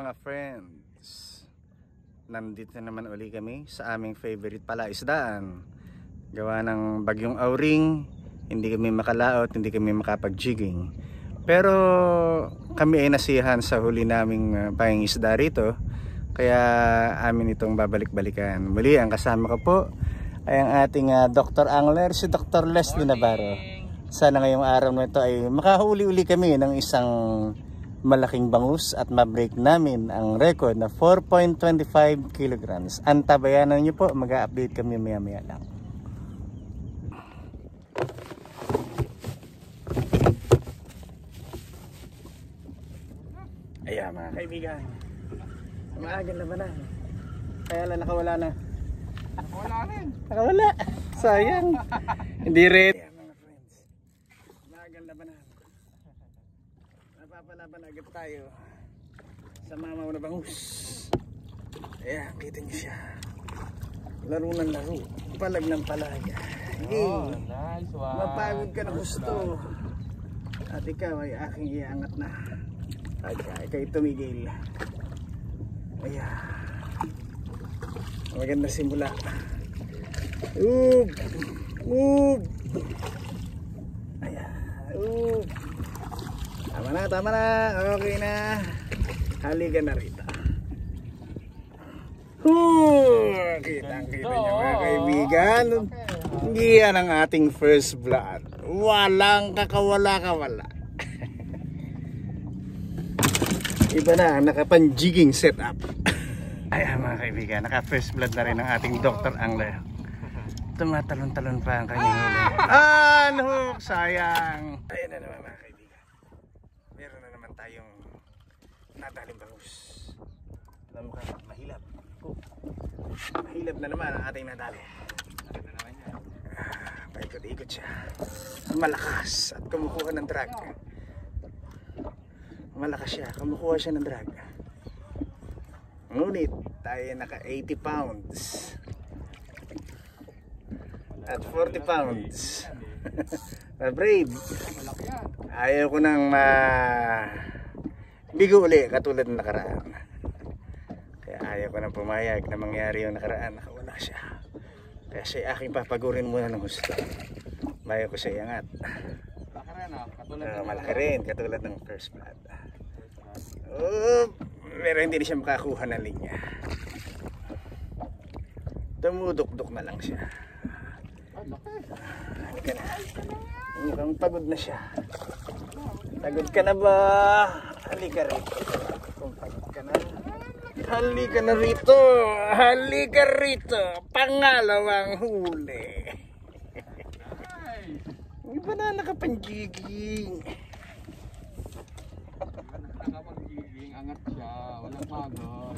mga friends, nandito na naman uli kami sa aming favorite palaisdaan. Gawa ng bagyong Auring, hindi kami makalaot, hindi kami makapag-jigging. Pero kami ay nasiyahan sa huli naming pangingisda rito, kaya amin itong babalik-balikan. Muli ang kasama ko po ay ang ating Dr. Angler, si Dr. Leslie Navarro. Sana ngayong araw na ito ay makahuli-uli kami ng isang malaking bangus at ma-break namin ang record na 4.25 kilograms. Antabayanan nyo po, mag-update kami maya-maya lang. Ayan mga kaibigan, maagal na ba na? Kaya lang nakawala na. Nakawala rin. Nakawala, sayang. Hindi rin. Ayan mga friends, maagal na ba na? Napapalaban agad tayo sa mamaw na bangus. Ayan, kita nyo siya. Laro ng laro, palag ng palag. Oh, nice one. Mapagod ka na gusto. At ikaw ay aking iangat na. Ika'y tumigil. Ayan, maganda simula. Ayan, tama na, okay na. Halika na rito. Kitang-kita nyo mga kaibigan. Yan ang ating first vlog. Walang kakawala-kawala. Iba na, nakapan-jigging setup. Ayan mga kaibigan, naka-first blood na rin ang ating Dr. Angler. Tumatalon-talon pa ang kanyang huli. Ano? Sayang. Ayan na naman mga kaibigan. Meron na naman tayong nadaling bangus. Alam mo ka, mahilap. Mahilap na naman ang ating nadali. Paikot-ikot siya. Malakas at kumukuha ng drag. Malakas siya, kumukuha siya ng drag. Ngunit tayo naka 80 pounds at 40 pounds. Brave. Ayaw ko nang bigo uli katulad ng nakaraan. Kaya ayaw ko nang pumayag na mangyari yung nakaraan. Nakawala siya. Kaya siya aking papagurin muna ng gusto. Bayo ko siya iangat. Malaki rin, katulad ng first blood. Pero hindi siya makakuha ng linya. Tumudok-dok na lang siya. Halika na. Mukhang pagod na siya. Pagod ka na ba? Halika rito. Kung pagod ka na, halika na rito. Halika rito. Pangalawang huli. Iba na nakapanjiging. Nakapag-giging, angat siya, walang pagod.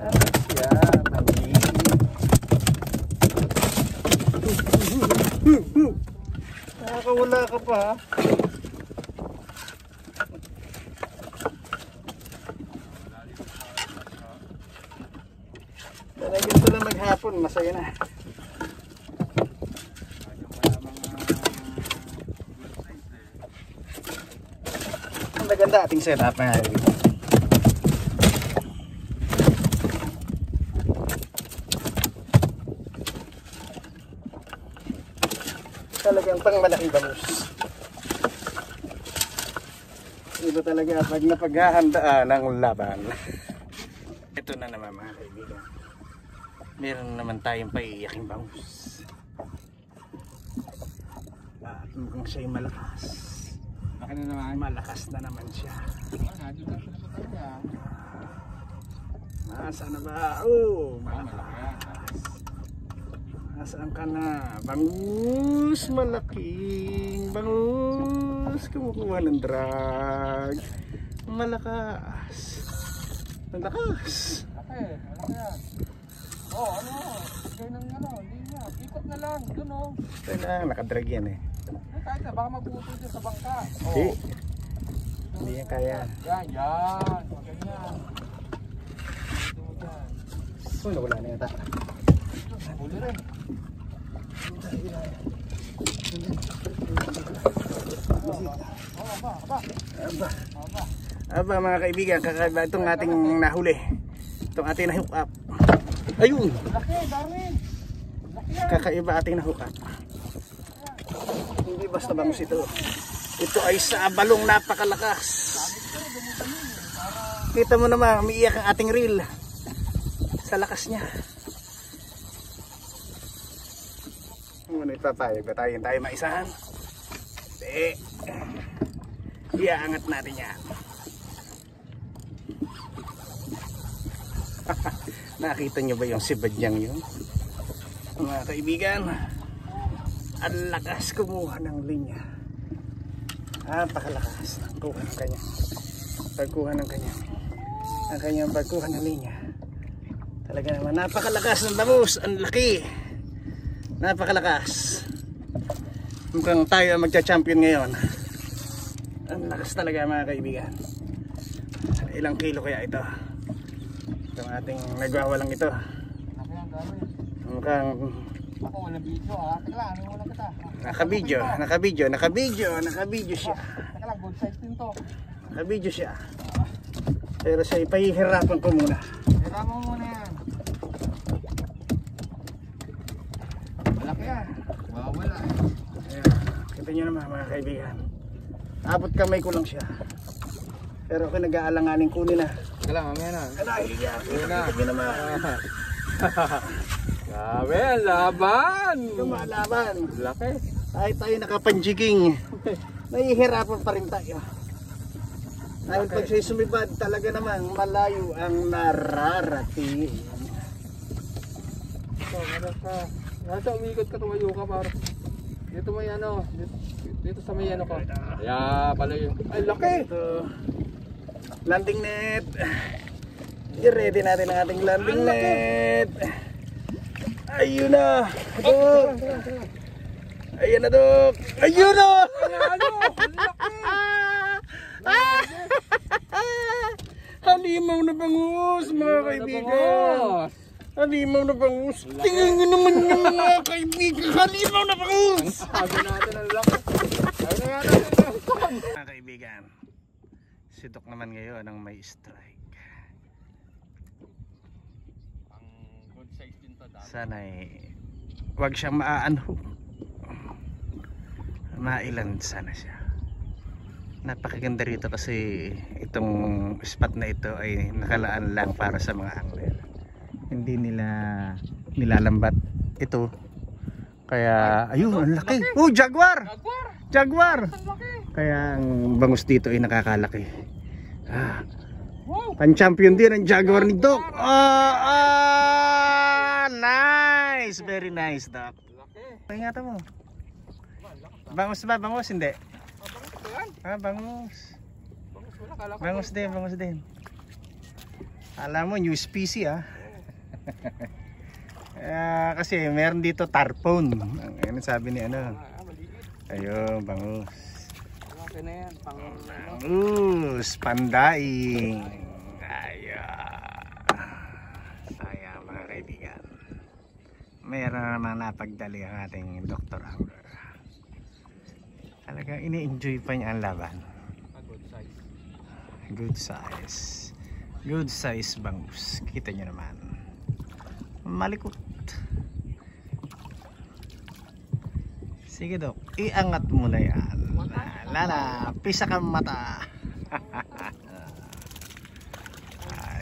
Angat siya, panjiging. Nakakawala ka pa ha? Talagang ito lang maghapon, masaya na. Maganda ating setup na hari. Talagang pang malaking bangus. Ito talaga pag napaghahandaan ng laban. Ito na naman mga kaibigan. Meron naman tayong paiyaking bangus. At mukhang siya'y malakas. Malakas na naman siya. Nasaan na ba? Malakas. Nasaan ka na? Bangus, malaking bangus. Kumukuha ng drag. Malakas. Malakas. Malaki yan. Ano? Gaya ng linya. Ikot na lang. Doon o. Ito na, nakadrag yan eh. Kahit na, baka magbuto dyan sa bangka. Hindi yan kaya. Yan. Ganyan. Wala na yata. Huli rin. Aba mga kaibigan, kakaiba itong ating nahuli. Itong ating na-hook up. Ayun! Laki, Darwin! Kakaiba ating na-hook up. Hindi basta bangus ito. Ito ay sa balong napakalakas. Kita mo naman, umiiyak ang ating reel. Sa lakas niya. Ngunit papayag ba tayo maisahan? Hindi. Iaangat natin yan. Nakita nyo ba yung sibadyang yun? Mga kaibigan, ang lakas kumuha ng linya. Napakalakas ng kuha ng kanyang pagkuha ng kanyang pagkuha ng linya. Talaga naman napakalakas ng bangus. Ang laki, napakalakas. Mukhang tayo ang magcha-champion ngayon. Ang lakas talaga mga kaibigan. Ilang kilo kaya ito? Itong ating nagwawalang ito. Mukhang Ako wala video ah. Teka lang, ano wala kita? nakabidyo siya. Teka lang, good size din to. Nakabidyo siya. Pero siya ipahihirapan ko muna. Hirapan mo muna yan. Malaki yan. Wala. Ayan. Kita nyo naman mga kaibigan. Abot kamay ko lang siya. Pero ako nag-aalanganin kunin na. Teka lang, mamaya na. Kita nyo naman. Grabe, laban! Lumalaban. Laki. Kahit tayo nakapanjiging, nahihirapan pa rin tayo. Dahil pag siya'y sumibad, talaga namang malayo ang nararating. Ito, nasa umikot ka, tumayo ka para. Dito may ano, dito sa may ano ka. Kaya pala yun. Ay, laki! Ito, landing net. I-ready natin ang ating landing net. Ayun na! Dok! Ayun na, Dok! Ayun na! Ano? Halimaw na bangus, mga kaibigan! Halimaw na bangus! Tingnan nyo naman yung mga kaibigan! Halimaw na bangus! Sabi natin ang laki. Sabi na natin ang laki. Mga kaibigan, si Dok naman ngayon ang may strike. Good size din to dati. Sana'y wag siyang maaanho. Mailan sana siya. Napakaganda rito kasi itong spot na ito ay nakalaan lang para sa mga angler. Hindi nila nilalambat ito. Kaya ayun, ang laki. Oh, jaguar! Jaguar! Kaya ang bangus dito ay nakakalaki. Pan-champion din ang jaguar ni Doc. Nice! Very nice, Doc. Ingatan mo. Bangus ba? Bangus? Hindi. Bangus. Bangus din. Alam mo, new species kasi meron dito tarpon. Ano sabi ni ano? Ayun, bangus. Okay na yan. Bangus, pandaing. Ayan mga kaibigan. Meron naman napagdali ang ating Dr. Angler. Talagang ini-enjoy pa niya ang laban. Good size bangus. Kita nyo naman. Malikot. Sige, Dok, iangat mo na yan. Lala, pisa kang mata.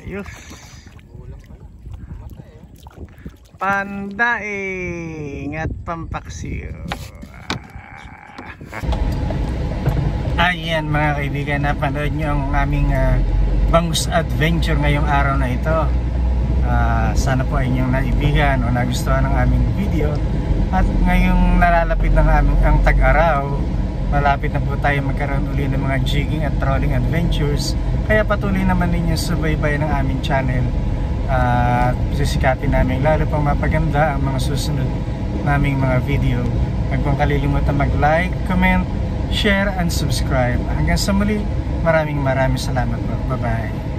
Ayos. Pandaing at pampaksiyo. Ayan mga kaibigan, napanood nyo ang aming bangus adventure ngayong araw na ito. Sana po ay inyong naibigan o nagustuhan ang aming video. At ngayong nalalapit ng aming ang tag-araw, malapit na po tayo magkaroon uli ng mga jigging at trolling adventures. Kaya patuloy naman ninyo subaybayan ng aming channel. Sisikapin namin lalo pang mapaganda ang mga susunod naming mga video. Huwag pong kalilimutan mag-like, comment, share and subscribe. Hanggang sa muli, maraming salamat po. Bye bye.